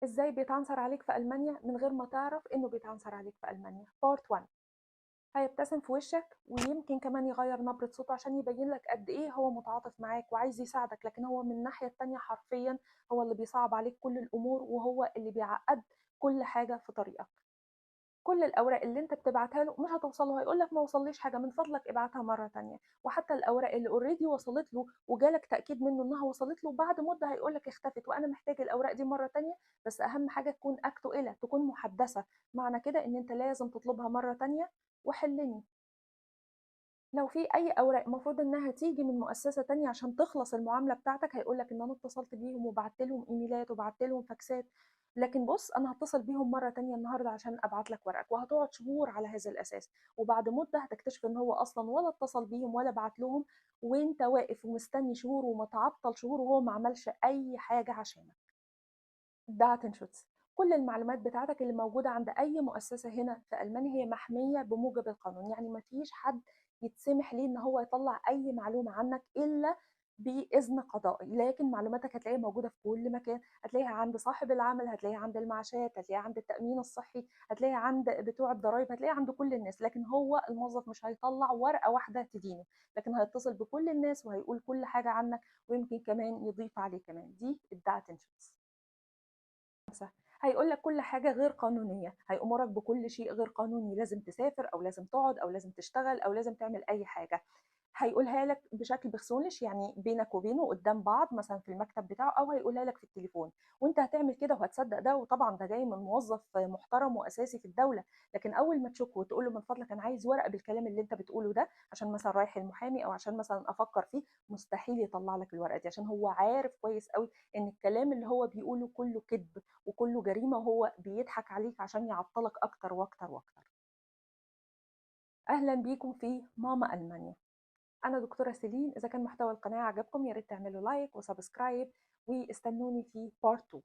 إزاي بيتعنصر عليك في ألمانيا من غير ما تعرف إنه بيتعنصر عليك في ألمانيا. Part 1. هيبتسم في وشك ويمكن كمان يغير نبرة صوته عشان يبين لك قد إيه هو متعاطف معاك وعايز يساعدك، لكن هو من الناحية التانية حرفيا هو اللي بيصعب عليك كل الأمور وهو اللي بيعقد كل حاجة في طريقك. كل الأوراق اللي أنت بتبعتها له مش هتوصل له، هيقول لك ما وصليش حاجة، من فضلك ابعتها مرة تانية. وحتى الأوراق اللي اوريدي وصلت له وجالك تأكيد منه إنها وصلت له بعد مدة هيقول لك اختفت وأنا محتاج الأوراق دي مرة تانية. بس أهم حاجة تكون أكتو إلى، تكون محدثة، معنى كده إن أنت لازم تطلبها مرة تانية وحلني. لو في أي أوراق المفروض إنها تيجي من مؤسسة تانية عشان تخلص المعاملة بتاعتك هيقول لك إن أنا اتصلت بيهم وبعت لهم إيميلات وبعت لهم فاكسات، لكن بص أنا هتصل بيهم مرة تانية النهاردة عشان أبعت لك ورقك، وهتقعد شهور على هذا الأساس، وبعد مدة هتكتشف إن هو أصلا ولا اتصل بيهم ولا بعت لهم، وأنت واقف ومستني شهور ومتعطل شهور وهو ما عملش أي حاجة عشانك. داتنشوتس. كل المعلومات بتاعتك اللي موجودة عند أي مؤسسة هنا في ألمانيا هي محمية بموجب القانون، يعني مفيش حد يتسمح ليه إن هو يطلع أي معلومة عنك إلا بإذن قضائي، لكن معلوماتك هتلاقيها موجودة في كل مكان، هتلاقيها عند صاحب العمل، هتلاقيها عند المعاشات، هتلاقيها عند التأمين الصحي، هتلاقيها عند بتوع الضرايب، هتلاقيها عند كل الناس، لكن هو الموظف مش هيطلع ورقة واحدة تدينه، لكن هيتصل بكل الناس وهيقول كل حاجة عنك ويمكن كمان يضيف عليه كمان. دي الداتنشوتس. هيقول لك كل حاجة غير قانونية، هيأمرك بكل شيء غير قانوني، لازم تسافر أو لازم تقعد أو لازم تشتغل أو لازم تعمل أي حاجة. هيقولها لك بشكل بخصولش، يعني بينك وبينه قدام بعض مثلا في المكتب بتاعه، او هيقولها لك في التليفون، وانت هتعمل كده وهتصدق ده، وطبعا ده جاي من موظف محترم واساسي في الدوله. لكن اول ما تشك وتقول له من فضلك انا عايز ورقه بالكلام اللي انت بتقوله ده عشان مثلا رايح المحامي او عشان مثلا افكر فيه، مستحيل يطلع لك الورقه دي، عشان هو عارف كويس قوي ان الكلام اللي هو بيقوله كله كذب وكله جريمه، وهو بيضحك عليك عشان يعطلك اكتر واكتر واكتر. اهلا بيكم في ماما المانيا. أنا دكتورة سيلين. إذا كان محتوى القناة عجبكم يا ريت تعملوا لايك وسبسكرايب، واستنوني في بارت 2.